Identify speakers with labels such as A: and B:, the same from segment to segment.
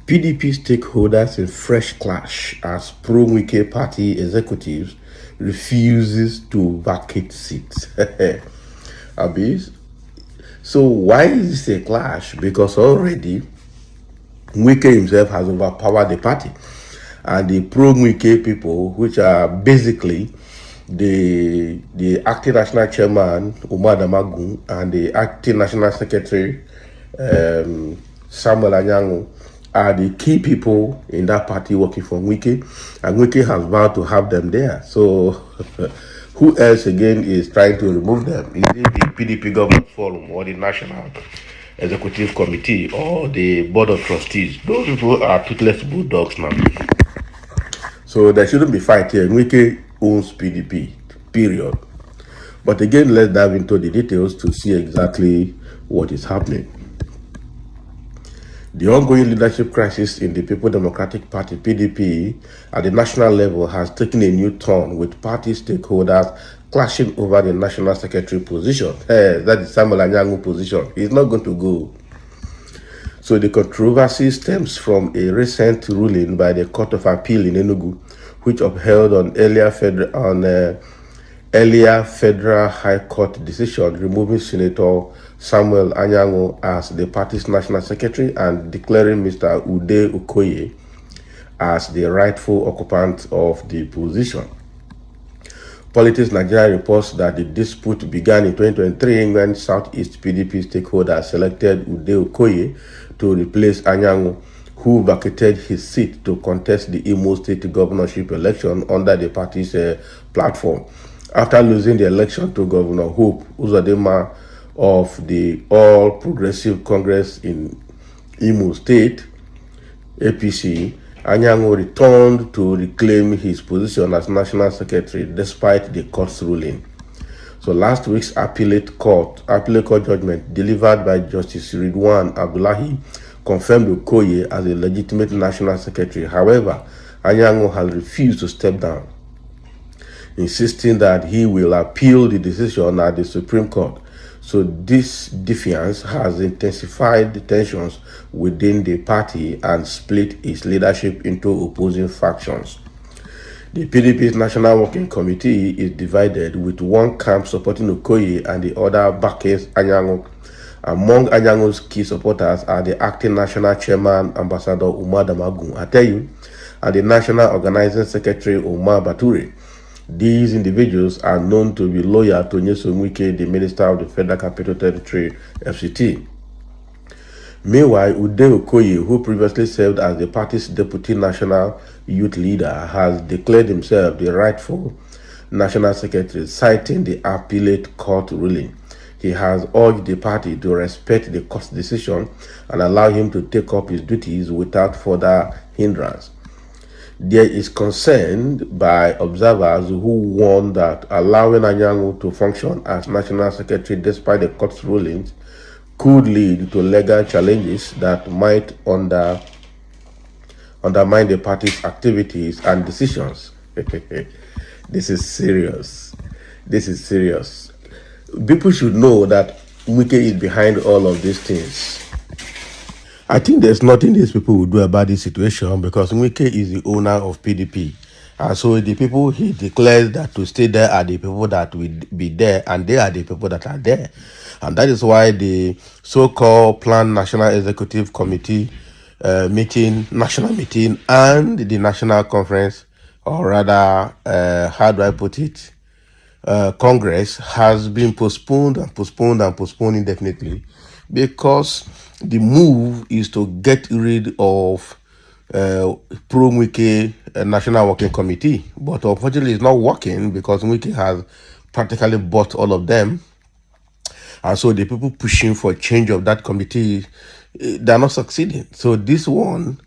A: PDP stakeholders in fresh clash as pro-Wike party executives refuses to vacate seats. Abis. So why is this a clash? Because already Wike himself has overpowered the party. And the pro-Wike people, which are basically the acting national chairman, Umar Damagun, and the acting national secretary, Samuel Anwanwu, are the key people in that party working for Wike, and Wike has vowed to have them there. So, who else again is trying to remove them? Is it the PDP Government Forum or the National Executive Committee or the Board of Trustees? Those people are toothless bulldogs now. So there shouldn't be fight here. Wike owns PDP, period. But again, let's dive into the details to see exactly what is happening. The ongoing leadership crisis in the People Democratic Party, PDP, at the national level has taken a new turn, with party stakeholders clashing over the national secretary position. That is Samuel Anwanwu position. He's not going to go. So the controversy stems from a recent ruling by the Court of Appeal in Enugu, which upheld an earlier federal high court decision removing Senator Samuel Anwanwu as the party's national secretary and declaring Mr. Okoye as the rightful occupant of the position. Politics Nigeria reports that the dispute began in 2023 when Southeast PDP stakeholders selected Okoye to replace Anwanwu, who vacated his seat to contest the Imo State governorship election under the party's platform. After losing the election to Governor Hope Uzodinma of the All Progressive Congress in Imo State, APC, Anwanwu returned to reclaim his position as National Secretary despite the court's ruling. So last week's appellate court judgment delivered by Justice Ridwan Abdullahi confirmed Okoye as a legitimate National Secretary. However, Anwanwu has refused to step down, insisting that he will appeal the decision at the Supreme Court. So this defiance has intensified the tensions within the party and split its leadership into opposing factions. The PDP's National Working Committee is divided, with one camp supporting Okoye and the other backing Anwanwu. Among Anyanwu's key supporters are the acting national chairman, Ambassador Umar Damagun, I tell you, and the national organizing secretary, Omar Bature. These individuals are known to be loyal to Nyesom Wike, the Minister of the Federal Capital Territory, FCT. Meanwhile, Okoye, who previously served as the party's deputy national youth leader, has declared himself the rightful national secretary, citing the appellate court ruling. He has urged the party to respect the court's decision and allow him to take up his duties without further hindrance. There is concern by observers who warn that allowing Anwanwu to function as national secretary despite the court's rulings could lead to legal challenges that might undermine the party's activities and decisions. This is serious. This is serious. People should know that Wike is behind all of these things. I think there's nothing these people will do about this situation, because Wike is the owner of PDP. And so the people he declares that to stay there are the people that will be there, and they are the people that are there. And that is why the so-called planned National Executive Committee national meeting, and the National Conference, or rather, how do I put it, Congress, has been postponed indefinitely, because the move is to get rid of pro-Wike National Working Committee. But unfortunately, it's not working, because Wike has practically bought all of them. And so the people pushing for change of that committee, they're not succeeding. So this one,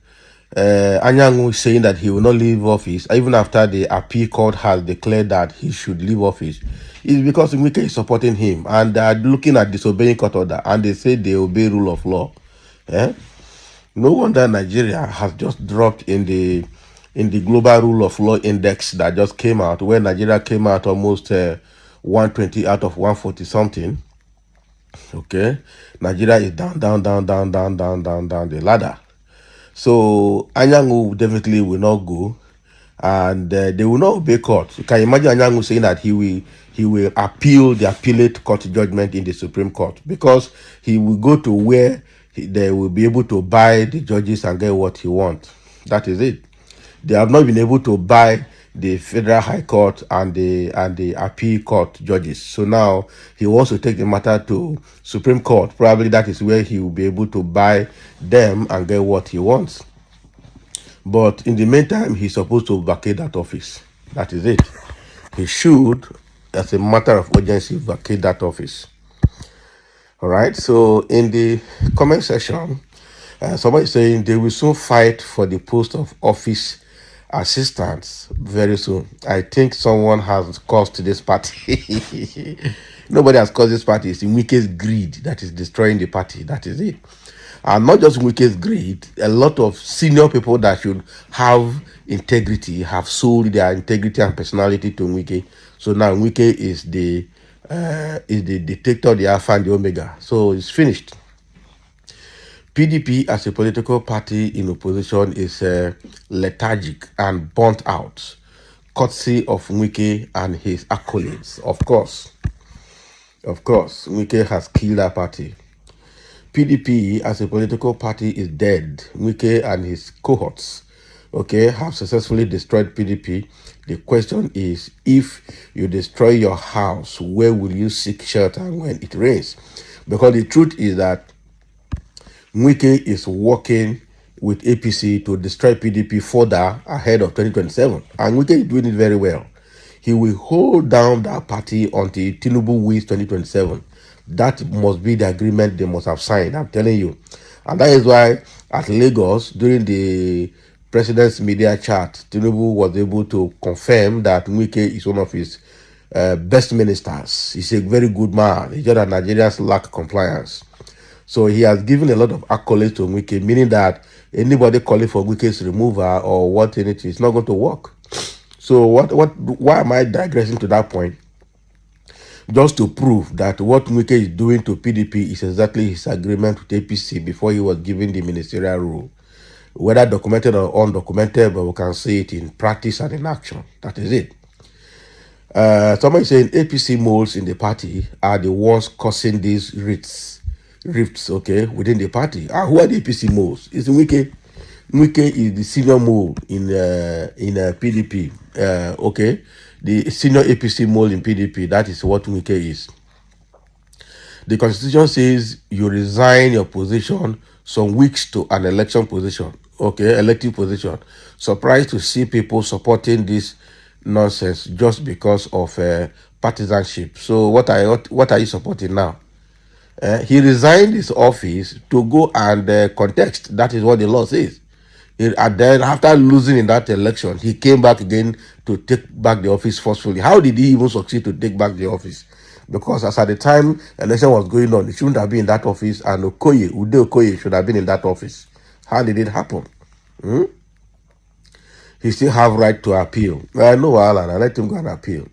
A: Anwanwu is saying that he will not leave office, even after the appeal court has declared that he should leave office, is because Wike is supporting him, and they are looking at disobeying court order, and they say they obey rule of law. No wonder Nigeria has just dropped in the global rule of law index that just came out, where Nigeria came out almost 120 out of 140 something. Okay, Nigeria is down the ladder. So Anyanwu definitely will not go, and they will not obey court. You can imagine Anyanwu saying that he will appeal the appellate court judgment in the Supreme Court, because he will go to where they will be able to buy the judges and get what he wants. That is it. They have not been able to buy the Federal High Court and the Appeal Court judges. So now he wants to take the matter to Supreme Court. Probably that is where he will be able to buy them and get what he wants. But in the meantime, he's supposed to vacate that office. That is it. He should, as a matter of urgency, vacate that office. All right. So in the comment section, somebody is saying they will soon fight for the post of office assistants very soon. I think someone has caused this party. Nobody has caused this party. It's the weakest greed that is destroying the party. That is it. And not just weakest greed, a lot of senior people that should have integrity have sold their integrity and personality to Wike. So now Wike is the dictator, the alpha and the omega. So it's finished. PDP as a political party in opposition is lethargic and burnt out, courtesy of Wike and his accolades. Of course, Wike has killed that party. PDP as a political party is dead. Wike and his cohorts, have successfully destroyed PDP. The question is, if you destroy your house, where will you seek shelter when it rains? Because the truth is that Wike is working with APC to destroy PDP further ahead of 2027. And Wike is doing it very well. He will hold down that party until Tinubu wins 2027. That must be the agreement they must have signed, I'm telling you. And that is why at Lagos, during the president's media chat, Tinubu was able to confirm that Wike is one of his best ministers. He's a very good man. It's just that Nigerians lack compliance. So he has given a lot of accolades to Wike, meaning that anybody calling for Wike's removal or what anything is not going to work. So why am I digressing to that point? Just to prove that what Wike is doing to PDP is exactly his agreement with APC before he was given the ministerial role. Whether documented or undocumented, but we can see it in practice and in action. That is it. Somebody saying APC moles in the party are the ones causing these rifts, within the party. Who are the APC moles? It's Wike. Wike is the senior mole in PDP. The senior APC mole in PDP. That is what Wike is. The constitution says you resign your position some weeks to an election position. Elective position. Surprised to see people supporting this nonsense just because of partisanship. So what are you supporting now? He resigned his office to go and contest. That is what the law says. And then after losing in that election, he came back again to take back the office forcefully. How did he even succeed to take back the office? Because as at the time election was going on, he shouldn't have been in that office, and Okoye should have been in that office. How did it happen? He still have right to appeal. I know Alan, I let him go and appeal.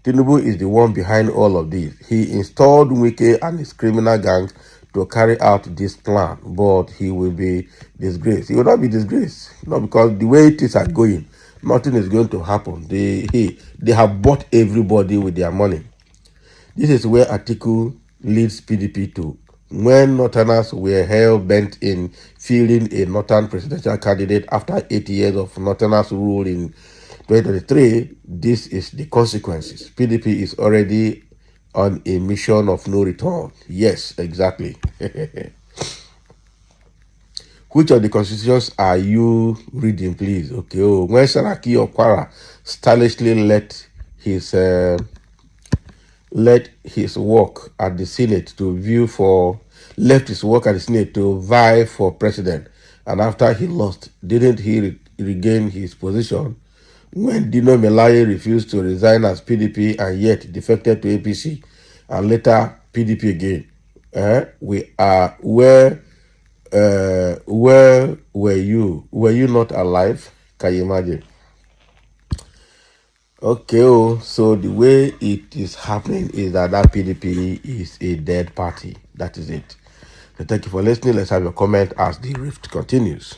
A: Tinubu is the one behind all of this. He installed Wike and his criminal gang to carry out this plan, but he will be disgraced. He will not be disgraced, because the way things are going, nothing is going to happen. They have bought everybody with their money. This is where Atiku leads PDP to. When Northerners were hell-bent in fielding a Northern presidential candidate after 8 years of Northerners rule in 2023, this is the consequences. PDP is already on a mission of no return. Yes, exactly. Which of the constitutions are you reading, please? When Saraki Okwara stylishly left his work at the Senate to vie for president, and after he lost, didn't he regain his position? When Dino Melaye refused to resign as PDP and yet defected to APC and later PDP again, where were you? Were you not alive? Can you imagine? So the way it is happening is that PDP is a dead party. That is it. So thank you for listening. Let's have your comment as the rift continues.